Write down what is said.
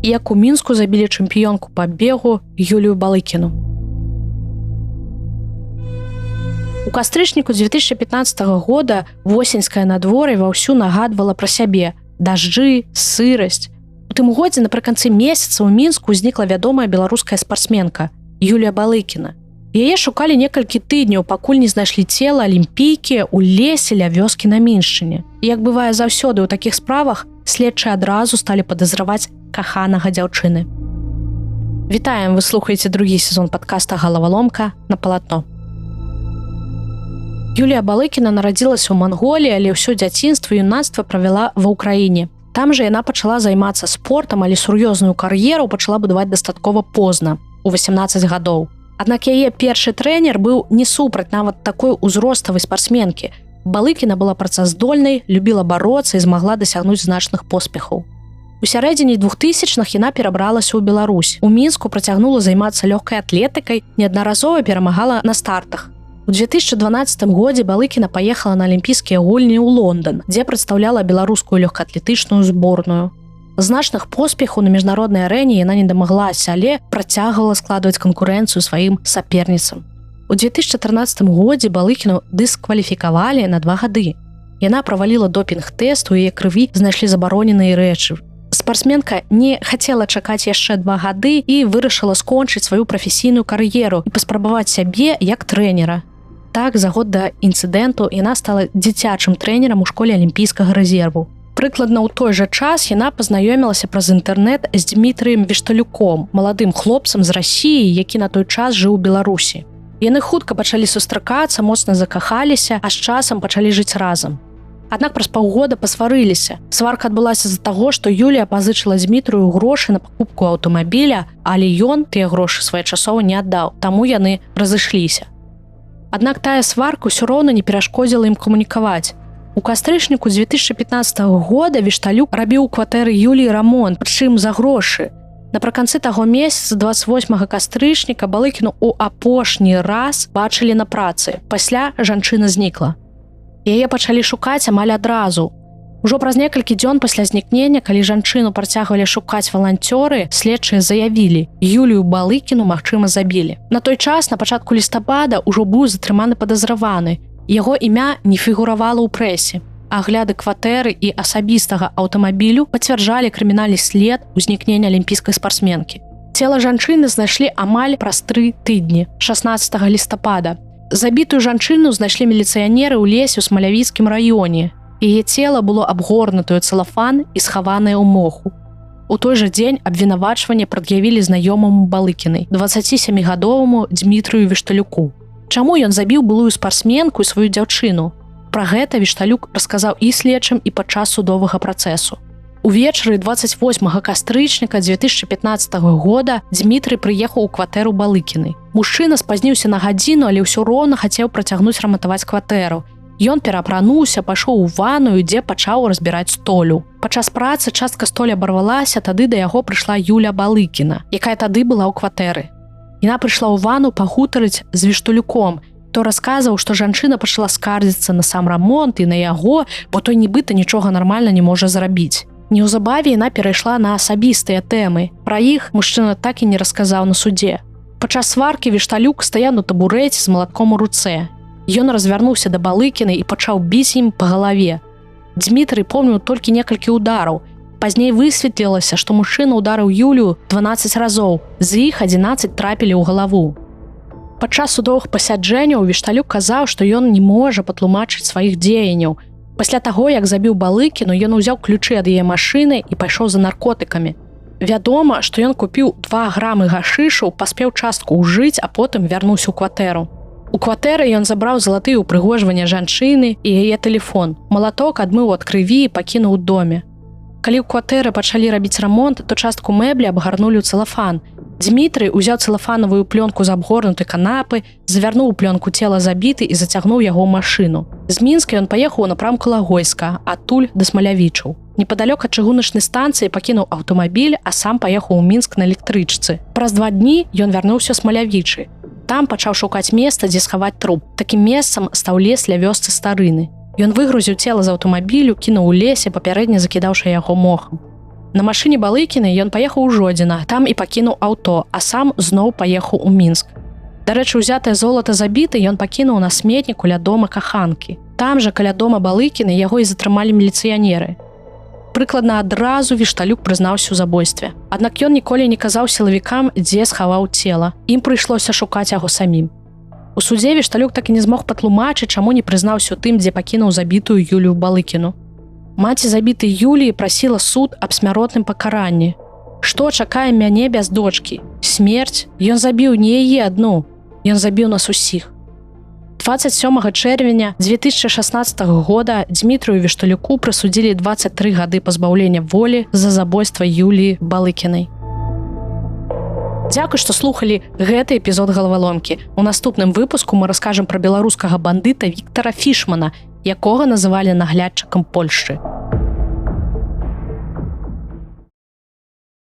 і як у Мінску забілі чэмпіёнку па бегу Юлію Балыкіну. У кастрычніку 2015 года восеньскае надвор'е ваўсю нагадвала пра сябе: дажджы, сырасць. У тым годзе напрыканцы месяца ў Мінску ўзнікла вядомая беларуская спартсменка Юлія Балыкіна. Яе шукалі некалькі тыдняў, пакуль не знайшлі цела алімпійкі ў лесе ля вёскі на Міншчыне. І як бывае заўсёды ў такіх справах, следчыя адразу сталі падазраваць каханага дзяўчыны. Вітаем, вы слухаеце другі сезон падкаста «Галаваломка» на палатно. Юлія Балыкіна нарадзілася ў Манголіі, але ўсё дзяцінства і юнацтва правяла ва ўкраіне. Там жа яна пачала займацца спортам, але сур'ёзную кар'еру пачала будаваць дастаткова позна, у 18 гадоў. Аднак яе першы трэнер быў не супраць нават такой узроставай спартсменкі. Балыкіна была працаздольнай, любіла бароцца і змагла дасягнуць значных поспехаў. У сярэдзіне 2000-х яна перабралася ў Беларусь. У Мінску працягнула займацца лёгкай атлетыкай, неаднаразова перамагала на стартах. У 2012 годзе Балыкіна паехала на алімпійскія гульні ў Лондан, дзе прадстаўляла беларускую лёгкаатлетычную зборную. Значных поспехаў на міжнароднай арэне яна не дамаглася, але працягвала складваць канкурэнцыю сваім саперніцам. У 2014 годзе Балыкіну дыскваліфікавалі на 2 гады. Яна праваліла допінг-тэст, у яе крыві знайшлі забароненыя рэчы. Спартсменка не хацела чакаць яшчэ 2 гады і вырашыла скончыць сваю прафесійную кар'еру і паспрабаваць сябе як трэнера. Так, за год да інцыдэнту яна стала дзіцячым трэнерам у школе алімпійскага рэзерву. Прыкладна ў той жа час яна пазнаёмілася праз інтэрнэт з Дмітрыем Вішталюком, маладым хлопцам з Расіі, які на той час жыў у Беларусі. Яны хутка пачалі сустракацца, моцна закахаліся, а з часам пачалі жыць разам. Аднак праз паўгода пасварыліся. Сварка адбылася з-за таго, што Юлія пазычыла Дмітрыю грошы на пакупку аўтамабіля, але ён тыя грошы своечасова не аддаў, таму яны разышліся. Аднак тая сварка ўсё роўна не перашкодзіла ім камунікаваць. У кастрычніку 2015 года Вішталюк рабіў у кватэры Юліі рамонт, прычым за грошы. Напрыканцы таго месяца, 28 кастрычніка, Балыкіну ў апошні раз бачылі на працы. Пасля жанчына знікла. Яе пачалі шукаць амаль адразу. Ужо праз некалькі дзён пасля знікнення, калі жанчыну працягвалі шукаць валанцёры, следчыя заявілі: Юлію Балыкіну, магчыма, забілі. На той час, на пачатку лістапада, ужо быў затрыманы падазраваны. Яго імя не фігуравала ў прэсе. Агляды кватэры і асабістага аўтамабілю пацвярджалі крымінальны след узнікнення алімпійскай спартсменкі. Цела жанчыны знайшлі амаль праз 3 тыдні, 16 лістапада. Забітую жанчыну знайшлі міліцыянеры ў лесе ў Смалявіцкім раёне. Яе цела было абгорнутае ў цэлафан і схаванае ў моху. У той жа дзень абвінавачванне прад'явілі знаёмаму Балыкінай, 27гадоваму Дмітрыю Вішталюку. Чаму ён забіў былую спартсменку і сваю дзяўчыну? Пра гэта Вішталюк расказаў і следчым, і падчас судовага працэсу. Увечары 28 кастрычніка 2015 года Дмітрый прыехаў у кватэру Балыкінай. Мужчына спазніўся на гадзіну, але ўсё роўна хацеў працягнуць рамантаваць кватэру. Ён перапрануўся, пайшоў у ванную, дзе пачаў разбіраць столю. Падчас працы частка столі абарвалася, тады да яго прыйшла Юля Балыкіна, якая тады была ў кватэры. Яна прыйшла ў ванну пагутарыць з Вішталюком. Той расказаў, што жанчына пачала скардзіцца на сам рамонт і на яго, бо той нібыта нічога нармальна не можа зрабіць. Неўзабаве яна перайшла на асабістыя тэмы. Пра іх мужчына так і не расказаў на судзе. Падчас сваркі Вішталюк стаяў на табурэце з малатком у руцэ. Ён развярнуўся да Балыкінай і пачаў біць ім па галаве. Дмітрый помніў толькі некалькі удараў. Пазней высветлілася, што мужчына ударыў Юлію 12 разоў, з іх 11 трапілі ў галаву. Падчас судовых пасяджэнняў Вішталюк казаў, што ён не можа патлумачыць сваіх дзеянняў. Пасля таго, як забіў Балыкіну, ён узяў ключы ад яе машыны і пайшоў за наркотыкамі. Вядома, што ён купіў 2 грамы гашышу, паспеў частку ўжыць, а потым вярнуўся ў кватэру. У кватэры ён забраў залатыя ўпрыгожвання жанчыны і яе тэлефон. Малаток адмыў ад крыві і пакінуў у доме. Калі ў кватэры пачалі рабіць рамонт, то частку мэблі абгарнулі ў цэлафан. Дмітрый узяў цэлафанавую плёнку з абгорнутай канапы, завярнуў плёнку цела забіты і зацягнуў яго ў машыну. З Мінска ён паехаў у напрамку Лагойска, адтуль да Смалявічаў. Непадалёк ад чыгуначнай станцыі пакінуў аўтамабіль, а сам паехаў у Мінск на электрычцы. Праз 2 дні ён вярнуўся ў Смалявічы. Там пачаў шукаць месца, дзе схаваць труп. Такім месцам стаў лес ля вёсцы Старыны. Ён выгрузіў цела з аўтамабілю, кінуў у лесе, папярэдне закідаўшы яго мохам. На машыне Балыкіны ён паехаў у Жодзіна, там і пакінуў аўто, а сам зноў паехаў у Мінск. Дарэчы, узятае золата забіты ён пакінуў на сметніку ля дома каханкі. Там жа каля дома Балыкіны яго і затрымалі міліцыянеры. Прыкладна адразу Вішталюк прызнаўся ў забойстве. Аднак ён ніколі не казаў сілавікам, дзе схаваў цела. Ім прыйшлося шукаць яго самім. У судзе Вішталюк так і не змог патлумачыць, чаму не прызнаўся ў тым, дзе пакінуў забітую Юлію Балыкіну. Маці забітай Юліі прасіла суд аб смяротным пакаранні. Што чакае мяне без дочкі? Смерць? Ён забіў не яе адну. Ён забіў нас усіх. 27 чэрвеня 2016 года Дмітрыю Вішталюку прысудзілі 23 гады пазбаўлення волі за забойства Юліі Балыкінай. Дзякуй, што слухалі гэты эпізод галаваломкі. У наступным выпуску мы раскажам пра беларускага бандыта Віктара Фішмана, якога называлі наглядчыкам Польшчы.